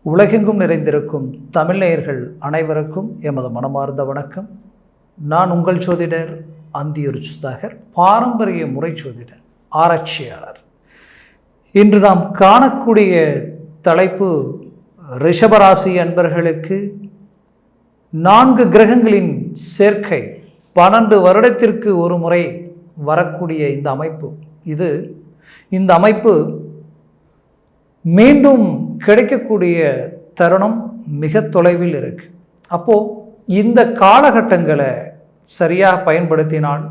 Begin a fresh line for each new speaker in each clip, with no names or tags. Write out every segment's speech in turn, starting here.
உலகெங்கும் நிறைந்திருக்கும் தமிழ் நேயர்கள் அனைவருக்கும் எமது மனமார்ந்த வணக்கம். நான் உங்கள் ஜோதிடர் அந்தியூர் சுதாகர், பாரம்பரிய முறை ஜோதிடர், ஆராய்ச்சியாளர். இன்று நாம் காணக்கூடிய தலைப்பு ரிஷபராசி அன்பர்களுக்கு 4 கிரகங்களின் சேர்க்கை 12 வருடத்திற்கு ஒரு முறை வரக்கூடிய இந்த அமைப்பு மீண்டும் கிடைக்கக்கூடிய தருணம் மிக தொலைவில் இருக்கு. அப்போது இந்த காலகட்டங்களை சரியாக பயன்படுத்தினால்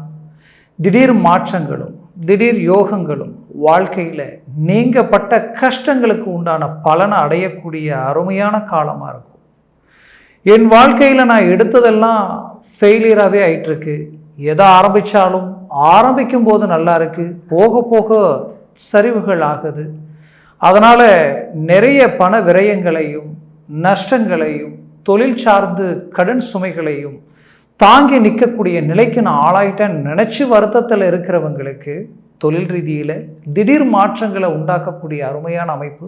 திடீர் மாற்றங்களும் திடீர் யோகங்களும் வாழ்க்கையில் நீங்கப்பட்ட கஷ்டங்களுக்கு உண்டான பலனை அடையக்கூடிய அருமையான காலமாக இருக்கும். என் வாழ்க்கையில் நான் எடுத்ததெல்லாம் ஃபெயிலியராகவே ஆயிட்டுருக்கு. எதை ஆரம்பித்தாலும் ஆரம்பிக்கும் போது நல்லா இருக்குது, போக போக சரிவுகள் ஆகுது. அதனால் நிறைய பண விரயங்களையும் நஷ்டங்களையும் தொழில் சார்ந்து கடன் சுமைகளையும் தாங்கி நிற்கக்கூடிய நிலைக்கு நான் ஆளாயிட்டேன் நினச்சி வருத்தத்தில் இருக்கிறவங்களுக்கு தொழில் ரீதியில் திடீர் மாற்றங்களை உண்டாக்கக்கூடிய அருமையான அமைப்பு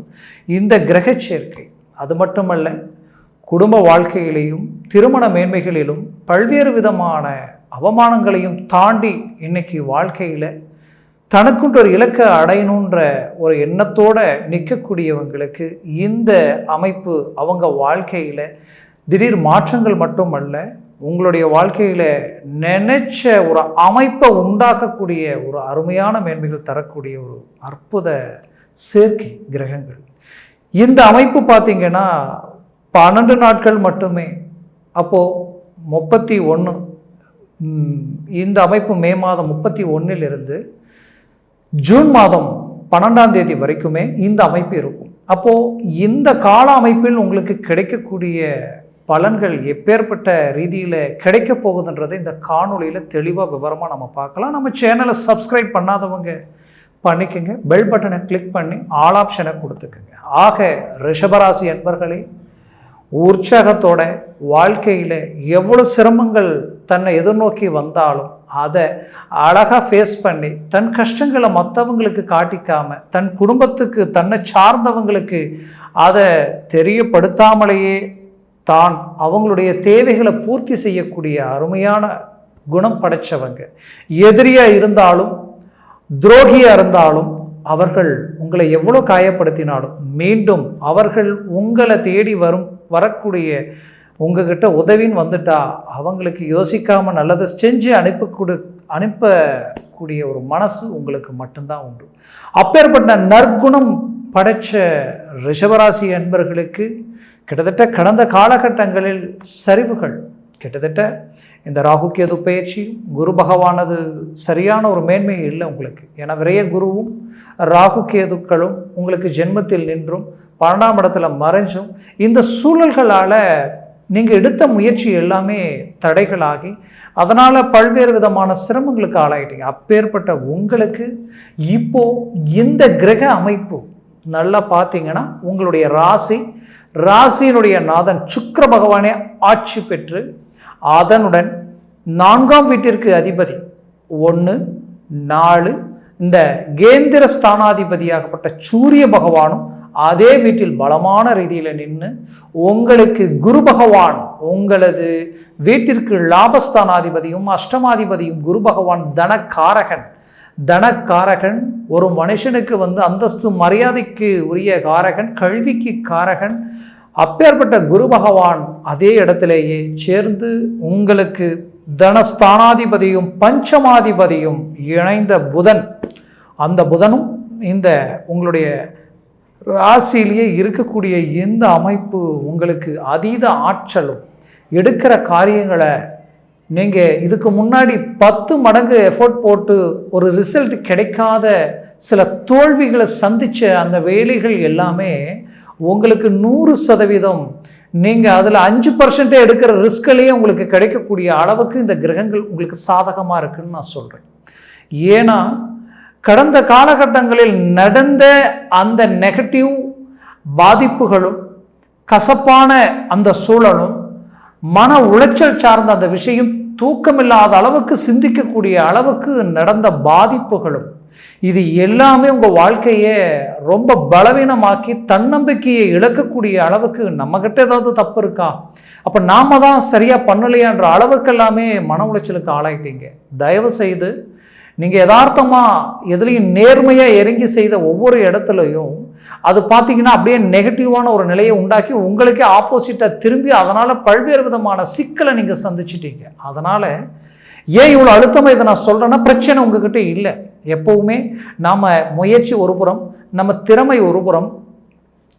இந்த கிரக சேர்க்கை. அது மட்டுமல்ல, குடும்ப வாழ்க்கையிலையும் திருமண மேன்மைகளிலும் பல்வேறு விதமான அவமானங்களையும் தாண்டி இன்னைக்கு வாழ்க்கையில் தனக்குன்ற ஒரு இலக்கை அடையணுன்ற ஒரு எண்ணத்தோடு நிற்கக்கூடியவங்களுக்கு இந்த அமைப்பு அவங்க வாழ்க்கையில் திடீர் மாற்றங்கள் மட்டுமல்ல, உங்களுடைய வாழ்க்கையில் நினைச்ச ஒரு அமைப்பை உண்டாக்கக்கூடிய ஒரு அருமையான மேன்மைகள் தரக்கூடிய ஒரு அற்புத சேர்க்கை கிரகங்கள். இந்த அமைப்பு பார்த்திங்கன்னா 12 நாட்கள் மட்டுமே. அப்போது 31 இந்த அமைப்பு மே மாதம் 31 ஜூன் மாதம் 12ஆம் தேதி வரைக்குமே இந்த அமைப்பு இருக்கும். அப்போது இந்த கால அமைப்பில் உங்களுக்கு கிடைக்கக்கூடிய பலன்கள் எப்பேற்பட்ட ரீதியில் கிடைக்க போகுதுன்றதை இந்த காணொலியில் தெளிவாக விவரமாக நம்ம பார்க்கலாம். நம்ம சேனலை சப்ஸ்கிரைப் பண்ணாதவங்க பண்ணிக்கோங்க, பெல் பட்டனை கிளிக் பண்ணி ஆல் ஆப்ஷனை கொடுத்துக்கோங்க. ஆக ரிஷபராசி அன்பர்களே, உற்சாகத்தோட வாழ்க்கையில் எவ்வளோ சிரமங்கள் தன்னை எதிர்நோக்கி வந்தாலும் அதை அழகாக ஃபேஸ் பண்ணி தன் கஷ்டங்களை மற்றவங்களுக்கு காட்டிக்காமல் தன் குடும்பத்துக்கு தன்னை சார்ந்தவங்களுக்கு அதை தெரியப்படுத்தாமலேயே தான் அவங்களுடைய தேவைகளை பூர்த்தி செய்யக்கூடிய அருமையான குணம் படைத்தவங்க. எதிரியாக இருந்தாலும் துரோகியாக இருந்தாலும் அவர்கள் உங்களை எவ்வளோ காயப்படுத்தினாலும் மீண்டும் அவர்கள் உங்களை தேடி வரக்கூடிய உங்ககிட்ட உதவின்னு வந்துட்டா அவங்களுக்கு யோசிக்காமல் நல்லதை செஞ்சு அனுப்பக்கூடிய ஒரு மனசு உங்களுக்கு மட்டும்தான் உண்டு. அப்பேற்பட்ட நற்குணம் படைச்ச ரிஷபராசி அன்பர்களுக்கு கிட்டத்தட்ட கடந்த காலகட்டங்களில் சரிவுகள், கிட்டத்தட்ட இந்த ராகு கேது பயிற்சி குரு பகவானது சரியான ஒரு மேன்மை இல்லை உங்களுக்கு. ஏன்னா விரைய குருவும் ராகு கேதுக்களும் உங்களுக்கு ஜென்மத்தில் நின்றும் 12ஆம் இடத்துல மறைஞ்சும் இந்த சூழல்களால் நீங்கள் எடுத்த முயற்சி எல்லாமே தடைகளாகி அதனால் பல்வேறு விதமான சிரமங்களுக்கு ஆளாயிட்டீங்க. அப்பேற்பட்ட உங்களுக்கு இப்போது இந்த கிரக அமைப்பு நல்லா பார்த்தீங்கன்னா உங்களுடைய ராசியினுடைய நாதன் சுக்கிர பகவானே ஆட்சி பெற்று அதனுடன் 4ஆம் வீட்டிற்கு அதிபதி 1, 4 இந்த கேந்திர ஸ்தானாதிபதியாகப்பட்ட சூரிய பகவானும் அதே வீட்டில் பலமான ரீதியில் நின்று உங்களுக்கு குரு பகவான் உங்களது வீட்டிற்கு லாபஸ்தானாதிபதியும் அஷ்டமாதிபதியும் குரு பகவான் தனக்காரகன் ஒரு மனுஷனுக்கு அந்தஸ்து மரியாதைக்கு உரிய காரகன், கல்விக்கு காரகன். அப்பேற்பட்ட குரு பகவான் அதே இடத்திலேயே சேர்ந்து உங்களுக்கு தனஸ்தானாதிபதியும் பஞ்சமாதிபதியும் இணைந்த புதன், அந்த புதனும் இந்த உங்களுடைய ராசியிலேயே இருக்கக்கூடிய இந்த அமைப்பு உங்களுக்கு அதீத ஆற்றலும் எடுக்கிற காரியங்களை நீங்கள் இதுக்கு முன்னாடி 10 மடங்கு எஃபோர்ட் போட்டு ஒரு ரிசல்ட் கிடைக்காத சில தோல்விகளை சந்தித்த அந்த வேலைகள் எல்லாமே உங்களுக்கு 100% நீங்கள் அதில் 5% எடுக்கிற ரிஸ்கிலேயே உங்களுக்கு கிடைக்கக்கூடிய அளவுக்கு இந்த கிரகங்கள் உங்களுக்கு சாதகமாக இருக்குன்னு நான் சொல்கிறேன். ஏன்னா கடந்த காலகட்டங்களில் நடந்த அந்த நெகட்டிவ் பாதிப்புகளும் கசப்பான அந்த சூழலும் மன உளைச்சல் சார்ந்த அந்த விஷயம் தூக்கமில்லாத அளவுக்கு சிந்திக்கக்கூடிய அளவுக்கு நடந்த பாதிப்புகளும் இது எல்லாமே உங்கள் வாழ்க்கையை ரொம்ப பலவீனமாக்கி தன்னம்பிக்கையை இழக்கக்கூடிய அளவுக்கு நம்மக்கிட்ட ஏதாவது தப்பு இருக்கா, அப்போ நாம தான் சரியாக பண்ணலையான்ற அளவுக்கு எல்லாமே மன உளைச்சலுக்கு ஆளாயிட்டீங்க. தயவு செய்து நீங்கள் யதார்த்தமாக எதுலேயும் நேர்மையாக இறங்கி செய்த ஒவ்வொரு இடத்துலையும் அது பார்த்தீங்கன்னா அப்படியே நெகட்டிவான ஒரு நிலையை உண்டாக்கி உங்களுக்கே ஆப்போசிட்டாக திரும்பி அதனால் பல்வேறு விதமான சிக்கலை நீங்கள் சந்திச்சிட்டீங்க. அதனால் ஏன் இவ்வளோ அழுத்தமாக இதை நான் சொல்கிறேன்னா, பிரச்சனை உங்ககிட்ட இல்லை. எப்போவுமே நாம் முயற்சி ஒரு புறம், நம்ம திறமை ஒரு புறம்,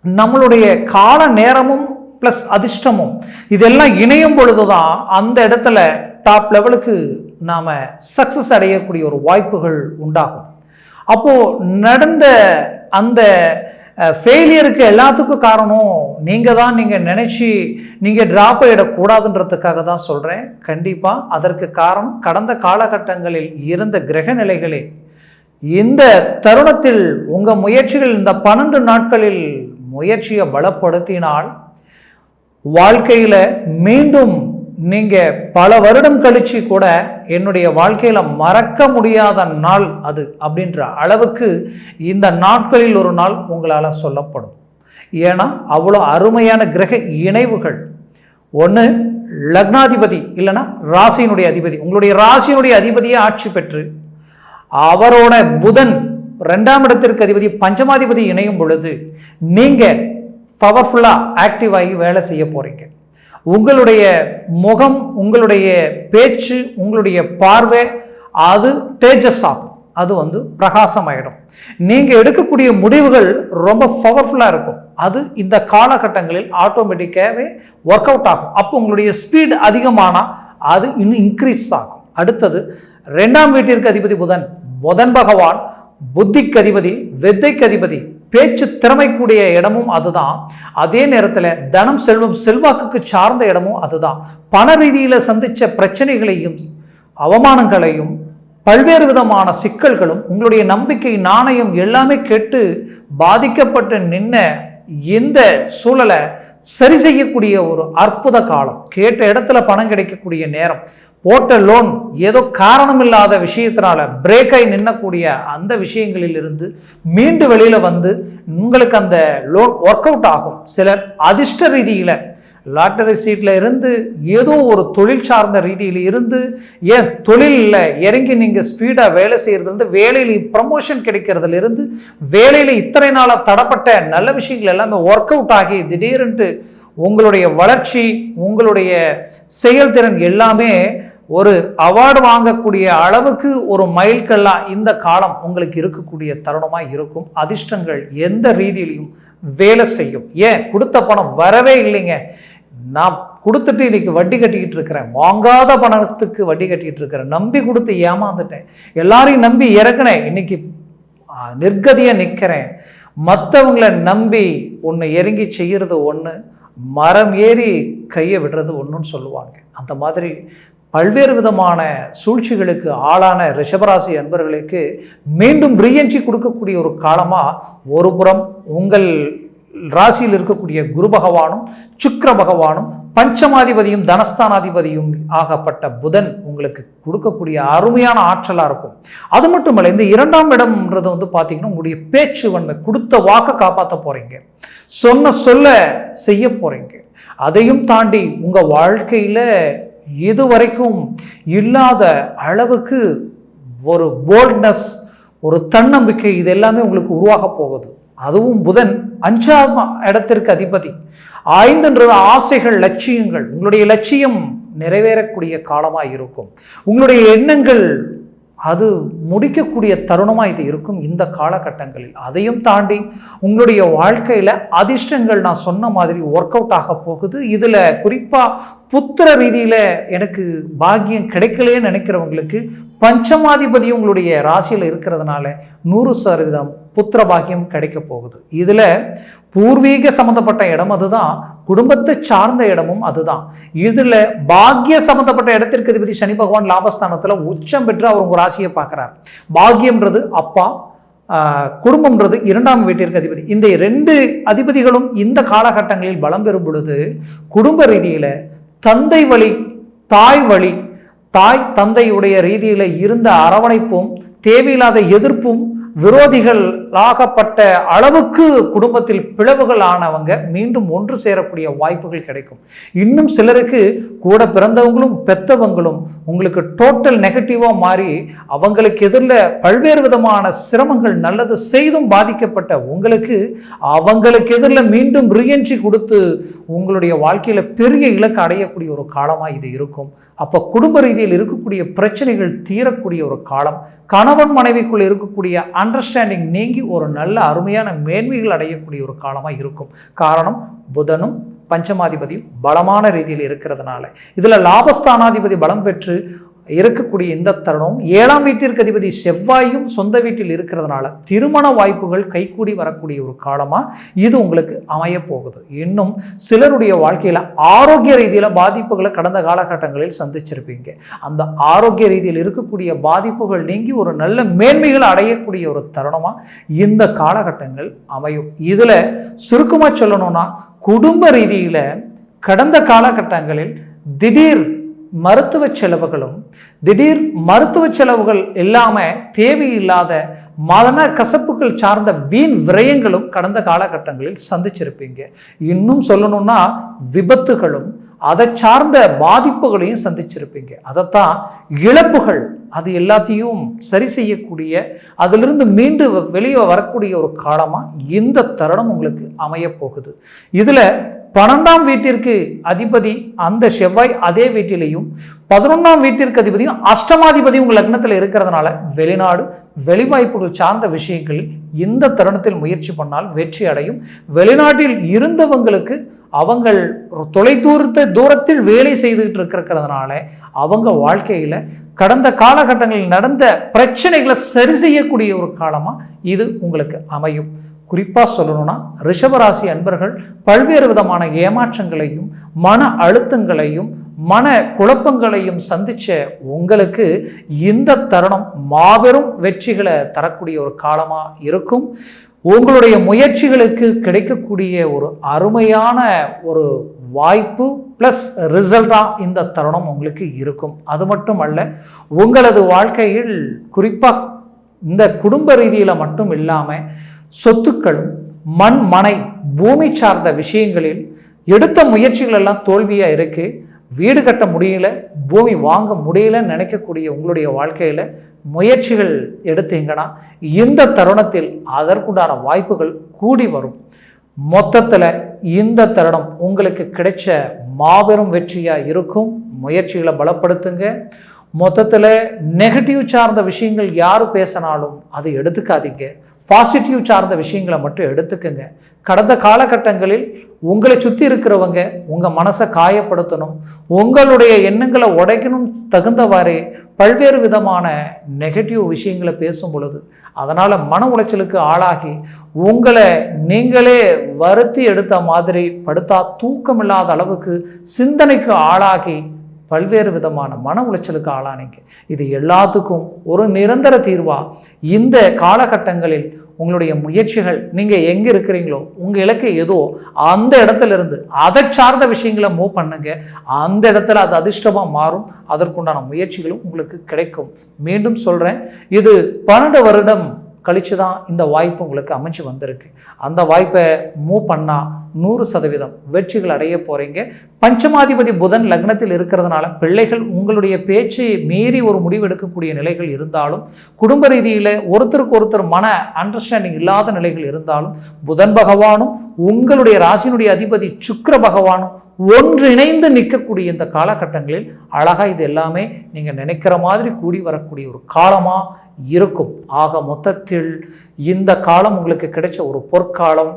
நம்மளுடைய கால நேரமும் ப்ளஸ் அதிர்ஷ்டமும் இதெல்லாம் இணையும் பொழுது தான் அந்த இடத்துல டாப் லெவலுக்கு நாம் சக்ஸஸ் அடையக்கூடிய ஒரு வாய்ப்புகள் உண்டாகும். அப்போது நடந்த அந்த ஃபெயிலியருக்கு எல்லாத்துக்கும் காரணம் நீங்கள் தான் நீங்கள் நினச்சி நீங்கள் ட்ராப் ஆகிடக்கூடாதுன்றதுக்காக தான் சொல்கிறேன். கண்டிப்பாக அதற்கு காரணம் கடந்த காலகட்டங்களில் இருந்த கிரக நிலைகளே. இந்த தருணத்தில் உங்கள் முயற்சிகள் இந்த 12 நாட்களில் முயற்சியை பலப்படுத்தினால் வாழ்க்கையில் மீண்டும் நீங்கள் பல வருடம் கழிச்சு கூட என்னுடைய வாழ்க்கையில் மறக்க முடியாத நாள் அது அப்படின்ற அளவுக்கு இந்த நாட்களில் ஒரு நாள் உங்களால் சொல்லப்படும். ஏன்னா அவ்வளோ அருமையான கிரக இணைவுகள். ஒன்று லக்னாதிபதி இல்லைன்னா ராசியினுடைய அதிபதி, உங்களுடைய ராசியினுடைய அதிபதியை ஆட்சி பெற்று அவரோட புதன் 2ஆம் இடத்திற்கு அதிபதி பஞ்சமாதிபதி இணையும் பொழுது நீங்கள் பவர்ஃபுல்லாக ஆக்டிவ் ஆகி வேலை செய்ய போகிறீங்க. உங்களுடைய முகம், உங்களுடைய பேச்சு, உங்களுடைய பார்வை அது தேஜஸ் ஆகும், அது பிரகாசமாயிடும். நீங்கள் எடுக்கக்கூடிய முடிவுகள் ரொம்ப பவர்ஃபுல்லாக இருக்கும். அது இந்த காலகட்டங்களில் ஆட்டோமேட்டிக்காகவே ஒர்க் அவுட் ஆகும். அப்போ உங்களுடைய ஸ்பீட் அதிகமானால் அது இன்னும் இன்க்ரீஸ் ஆகும். அடுத்தது 2ஆம் வீட்டிற்கு அதிபதி புதன், புதன் பகவான் புத்திக்கு அதிபதி, வித்தைக்கு அதிபதி, பேச்சு திறமைக்கூடிய இடமும் அதுதான். அதே நேரத்தில் தனம் செல்வம் செல்வாக்குக்கு சார்ந்த இடமும் அதுதான். பண ரீதியில் சந்தித்த பிரச்சனைகளையும் அவமானங்களையும் பல்வேறு விதமான சிக்கல்களும் உங்களுடைய நம்பிக்கை நாணயம் எல்லாமே கெட்டு பாதிக்கப்பட்டு நின்ன இந்த சூழலை சரி செய்யக்கூடிய ஒரு அற்புத காலம். கேட்ட இடத்துல பணம் கிடைக்கக்கூடிய நேரம். போட்ட லோன் ஏதோ காரணம் இல்லாத விஷயத்தினால பிரேக் ஆகி நின்னக்கூடிய அந்த விஷயங்களில் இருந்து மீண்டு வெளியில் உங்களுக்கு அந்த லோன் ஒர்க் அவுட் ஆகும். சிலர் அதிர்ஷ்ட ரீதியில் லாட்டரி சீட்டில் இருந்து ஏதோ ஒரு தொழில் சார்ந்த ரீதியில் இருந்து ஏன் தொழிலில் இறங்கி நீங்கள் ஸ்பீடாக வேலை செய்கிறது வேலையில் ப்ரமோஷன் கிடைக்கிறதுல இருந்து வேலையில் இத்தனை நாளாக தடப்பட்ட நல்ல விஷயங்கள் எல்லாமே ஒர்க் அவுட் ஆகி திடீரென்று உங்களுடைய வளர்ச்சி, உங்களுடைய செயல்திறன் எல்லாமே ஒரு அவார்டு வாங்கக்கூடிய அளவுக்கு ஒரு மைல்கல்லாக இந்த காலம் உங்களுக்கு இருக்கக்கூடிய தருணமாக இருக்கும். அதிர்ஷ்டங்கள் எந்த ரீதியிலையும் வேலை செய்யும். ஏன் கொடுத்த பணம் வரவே இல்லைங்க, நான் கொடுத்துட்டு இன்னைக்கு வட்டி கட்டிக்கிட்டு இருக்கிறேன், வாங்காத பணத்துக்கு வட்டி கட்டிக்கிட்டு இருக்கிறேன், நம்பி கொடுத்து ஏமாந்துட்டேன், எல்லாரையும் நம்பி இறக்குனேன், இன்னைக்கு நிர்கதியாக நிற்கிறேன். மற்றவங்களை நம்பி ஒன்று இறங்கி செய்கிறது ஒன்று, மரம் ஏறி கையை விடுறது ஒன்றுன்னு சொல்லுவாங்க. அந்த மாதிரி பல்வேறு விதமான சூழ்ச்சிகளுக்கு ஆளான ரிஷபராசி அன்பர்களுக்கு மீண்டும் ரீஎன்ட்ரி கொடுக்கக்கூடிய ஒரு காலமாக ஒரு புறம் உங்கள் ராசியில் இருக்கக்கூடிய குரு பகவானும் சுக்கிர பகவானும் பஞ்சமாதிபதியும் தனஸ்தானாதிபதியும் ஆகப்பட்ட புதன் உங்களுக்கு கொடுக்கக்கூடிய அருமையான ஆற்றலாக இருக்கும். அது மட்டும் இல்லை, இந்த 2ஆம் இடம்ன்றது பார்த்தீங்கன்னா உங்களுடைய பேச்சு வன்மை, கொடுத்த வாக்கை காப்பாற்ற போகிறீங்க, சொன்ன சொல்ல செய்ய போகிறீங்க. அதையும் தாண்டி உங்கள் வாழ்க்கையில் இதுவரைக்கும் இல்லாத அளவுக்கு ஒரு போல்ட்னஸ், ஒரு தன்னம்பிக்கை, இது எல்லாமே உங்களுக்கு உருவாக போகுது. அதுவும் புதன் 5ஆம் இடத்திற்கு அதிபதி. 5ன்றது ஆசைகள், லட்சியங்கள். உங்களுடைய லட்சியம் நிறைவேறக்கூடிய காலமாக இருக்கும். உங்களுடைய எண்ணங்கள் அது முடிக்கக்கூடிய தருணமாக இது இருக்கும் இந்த காலகட்டங்களில். அதையும் தாண்டி உங்களுடைய வாழ்க்கையில் அதிர்ஷ்டங்கள் நான் சொன்ன மாதிரி ஒர்க் அவுட் ஆக போகுது. இதில் குறிப்பாக புத்திர ரீதியில் எனக்கு பாக்கியம் கிடைக்கலையே நினைக்கிறவங்களுக்கு பஞ்சமாதிபதியும் உங்களுடைய ராசியில் இருக்கிறதுனால 100% புத்திர பாக்கியம் கிடைக்க போகுது. இதில் பூர்வீக சம்மந்தப்பட்ட இடம் அதுதான், குடும்பத்தை சார்ந்த இடமும் அதுதான். இதில் பாக்கிய சம்மந்தப்பட்ட இடத்திற்கு அதிபதி சனி பகவான் லாபஸ்தானத்தில் உச்சம் பெற்று அவர் உங்கள் ராசியை பார்க்குறார். பாக்கியம்ன்றது அப்பா, குடும்பம்ன்றது 2ஆம் வீட்டிற்கு அதிபதி. இந்த 2 அதிபதிகளும் இந்த காலகட்டங்களில் பலம் பெறும் பொழுது குடும்ப ரீதியில் தந்தை வழி, தாய் வழி, தாய் தந்தையுடைய ரீதியில் இருந்த அரவணைப்பும் தேவையில்லாத எதிர்ப்பும் விரோதிகளாகப்பட்ட அளவுக்கு குடும்பத்தில் பிளவுகள் ஆனவங்க மீண்டும் ஒன்று சேரக்கூடிய வாய்ப்புகள் கிடைக்கும். இன்னும் சிலருக்கு கூட பிறந்தவங்களும் பெத்தவங்களும் உங்களுக்கு டோட்டல் நெகட்டிவாக மாறி அவங்களுக்கு எதிரில் பல்வேறு விதமான சிரமங்கள் நல்லது செய்தும் பாதிக்கப்பட்ட உங்களுக்கு அவங்களுக்கு எதிரில் மீண்டும் ரீஎன்ட்ரி கொடுத்து உங்களுடைய வாழ்க்கையில் பெரிய இலக்கு அடையக்கூடிய ஒரு காலமாக இது இருக்கும். அப்போ குடும்ப ரீதியில் இருக்கக்கூடிய பிரச்சனைகள் தீரக்கூடிய ஒரு காலம், கணவன் மனைவிக்குள் இருக்கக்கூடிய அண்டர்ஸ்டாண்டிங் நீங்கி ஒரு நல்ல அருமையான மேன்மைகள் அடையக்கூடிய ஒரு காலமாக இருக்கும். காரணம் புதனும் பஞ்சமாதிபதியும் பலமான ரீதியில் இருக்கிறதுனால. இதில் லாபஸ்தானாதிபதி பலம் பெற்று இருக்கக்கூடிய இந்த தருணம் 7ஆம் வீட்டிற்கு அதிபதி செவ்வாயும் சொந்த வீட்டில் இருக்கிறதுனால திருமண வாய்ப்புகள் கைகூடி வரக்கூடிய ஒரு காலமாக இது உங்களுக்கு அமைய போகுது. இன்னும் சிலருடைய வாழ்க்கையில் ஆரோக்கிய ரீதியில் பாதிப்புகளை கடந்த காலகட்டங்களில் சந்திச்சிருப்பீங்க. அந்த ஆரோக்கிய ரீதியில் இருக்கக்கூடிய பாதிப்புகள் நீங்கி ஒரு நல்ல மேன்மைகள் அடையக்கூடிய ஒரு தருணமாக இந்த காலகட்டங்கள் அமையும். இதில் சுருக்கமாக சொல்லணும்னா குடும்ப ரீதியில் கடந்த காலகட்டங்களில் திடீர் மருத்துவ செலவுகள் இல்லாமல் தேவையில்லாத மன கசப்புகள் சார்ந்த வீண் விரயங்களும் கடந்த காலகட்டங்களில் சந்திச்சிருப்பீங்க. இன்னும் சொல்லணும்னா விபத்துகளும் அதை சார்ந்த பாதிப்புகளையும் சந்திச்சிருப்பீங்க. அதைத்தான் இழப்புகள் அது எல்லாத்தையும் சரி செய்யக்கூடிய அதிலிருந்து மீண்டு வெளியே வரக்கூடிய ஒரு காலமாக இந்த தருணம் உங்களுக்கு அமைய போகுது. இதில் 12ஆம் வீட்டிற்கு அதிபதி அந்த செவ்வாய் அதே வீட்டிலையும் 11ஆம் வீட்டிற்கு அதிபதியும் அஷ்டமாதிபதி உங்கள் லக்னத்தில் இருக்கிறதுனால வெளிநாடு வெளிவாய்ப்புகள் சார்ந்த விஷயங்களில் இந்த தருணத்தில் முயற்சி பண்ணால் வெற்றி அடையும். வெளிநாட்டில் இருந்தவங்களுக்கு அவங்கள் தூரத்தில் வேலை செய்துகிட்டு இருக்கிறதுனால அவங்க வாழ்க்கையில் கடந்த காலகட்டங்களில் நடந்த பிரச்சனைகளை சரி செய்யக்கூடிய ஒரு காலமாக இது உங்களுக்கு அமையும். குறிப்பாக சொல்லணும்னா ரிஷபராசி அன்பர்கள் பல்வேறு விதமான ஏமாற்றங்களையும் மன அழுத்தங்களையும் மன குழப்பங்களையும் சந்திச்ச உங்களுக்கு இந்த தருணம் மாபெரும் வெற்றிகளை தரக்கூடிய ஒரு காலமாக இருக்கும். உங்களுடைய முயற்சிகளுக்கு கிடைக்கக்கூடிய ஒரு அருமையான ஒரு வாய்ப்பு ப்ளஸ் ரிசல்ட்டாக இந்த தருணம் உங்களுக்கு இருக்கும். அது மட்டுமல்ல, உங்களது வாழ்க்கையில் குறிப்பாக இந்த குடும்ப ரீதியில் மட்டும் இல்லாமல் சொத்துக்களும் மண் மனை பூமி சார்ந்த விஷயங்களில் எடுத்த முயற்சிகள் எல்லாம் தோல்வியாக இருக்கு. வீடு கட்ட முடியல, பூமி வாங்க முடியலன்னு நினைக்கக்கூடிய உங்களுடைய வாழ்க்கையில் முயற்சிகள் எடுத்தீங்கன்னா இந்த தருணத்தில் அதற்குண்டான வாய்ப்புகள் கூடி வரும். மொத்தத்தில் இந்த தருணம் உங்களுக்கு கிடைச்ச மாபெரும் வெற்றியாக இருக்கும். முயற்சிகளை பலப்படுத்துங்க. மொத்தத்தில் நெகட்டிவ் சார்ந்த விஷயங்கள் யார் பேசினாலும் அதை எடுத்துக்காதீங்க. பாசிட்டிவ் சார்ந்த விஷயங்களை மட்டும் எடுத்துக்கங்க. கடந்த காலகட்டங்களில் உங்களை சுற்றி இருக்கிறவங்க உங்கள் மனசை காயப்படுத்தணும், உங்களுடைய எண்ணங்களை உடைக்கணும் தகுந்தவாறே பல்வேறு விதமான நெகட்டிவ் விஷயங்களை பேசும் பொழுது அதனால் மன உளைச்சலுக்கு ஆளாகி உங்களை நீங்களே வருத்தி எடுத்த மாதிரி படுத்தா தூக்கமில்லாத அளவுக்கு சிந்தனைக்கு ஆளாகி பல்வேறு விதமான மன உளைச்சலுக்கு ஆளானீங்க. இது எல்லாத்துக்கும் ஒரு நிரந்தர தீர்வாக இந்த காலகட்டங்களில் உங்களுடைய முயற்சிகள் நீங்கள் எங்கே இருக்கிறீங்களோ உங்கள் இலக்கு ஏதோ அந்த இடத்துல இருந்து அதை சார்ந்த விஷயங்களை மூவ் பண்ணுங்க. அந்த இடத்துல அது அதிர்ஷ்டமாக மாறும். அதற்குண்டான முயற்சிகளும் உங்களுக்கு கிடைக்கும். மீண்டும் சொல்கிறேன், இது 12 வருடம் கழித்து தான் இந்த வாய்ப்பு உங்களுக்கு அமைச்சு வந்திருக்கு. அந்த வாய்ப்பை மூவ் பண்ணால் 100% வெற்றிகள் அடைய போகிறீங்க. பஞ்சமாதிபதி புதன் லக்னத்தில் இருக்கிறதுனால பிள்ளைகள் உங்களுடைய பேச்சை மீறி ஒரு முடிவு எடுக்கக்கூடிய நிலைகள் இருந்தாலும், குடும்ப ரீதியில் ஒருத்தருக்கு ஒருத்தர் மன அண்டர்ஸ்டாண்டிங் இல்லாத நிலைகள் இருந்தாலும், புதன் பகவானும் உங்களுடைய ராசியினுடைய அதிபதி சுக்கிர பகவானும் ஒன்றிணைந்து நிற்கக்கூடிய இந்த காலகட்டங்களில் அழகாக இது எல்லாமே நீங்கள் நினைக்கிற மாதிரி கூடி வரக்கூடிய ஒரு காலமாக இருக்கும். ஆக மொத்தத்தில் இந்த காலம் உங்களுக்கு கிடைச்ச ஒரு பொற்காலம்.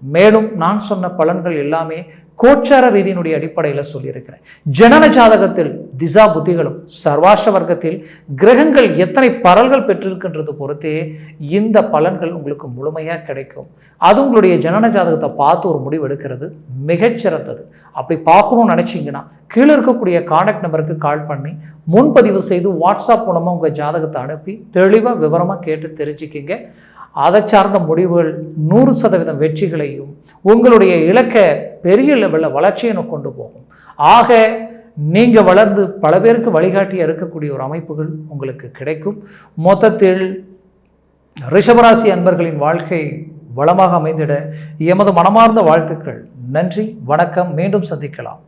மேலும் நான் சொன்ன பலன்கள் எல்லாமே கோச்சார ரீதியினுடைய அடிப்படையில் சொல்லியிருக்கிறேன். ஜனன ஜாதகத்தில் திசா புத்திகளும் சர்வாஷ்ட வர்க்கத்தில் கிரகங்கள் எத்தனை பரல்கள் பெற்றிருக்கின்றது பொறுத்தே இந்த பலன்கள் உங்களுக்கு முழுமையாக கிடைக்கும். அது உங்களுடைய ஜனன ஜாதகத்தை பார்த்து ஒரு முடிவு எடுக்கிறது மிகச்சிறந்தது. அப்படி பார்க்கணும்னு நினச்சிங்கன்னா கீழே இருக்கக்கூடிய கான்டாக்ட் நம்பருக்கு கால் பண்ணி முன்பதிவு செய்து வாட்ஸ்அப் மூலமாக உங்கள் ஜாதகத்தை அனுப்பி தெளிவாக விவரமாக கேட்டு தெரிஞ்சுக்கிங்க. அதை சார்ந்த முடிவுகள் 100% வெற்றிகளையும் உங்களுடைய இலக்கை பெரிய லெவலில் வளர்ச்சியை கொண்டு போகும். ஆக நீங்கள் வளர்ந்து பல பேருக்கு வழிகாட்டியாக இருக்கக்கூடிய ஒரு அமைப்புகள் உங்களுக்கு கிடைக்கும். மொத்தத்தில் ரிஷபராசி அன்பர்களின் வாழ்க்கை வளமாக அமைந்திட எமது மனமார்ந்த வாழ்த்துக்கள். நன்றி, வணக்கம். மீண்டும் சந்திக்கலாம்.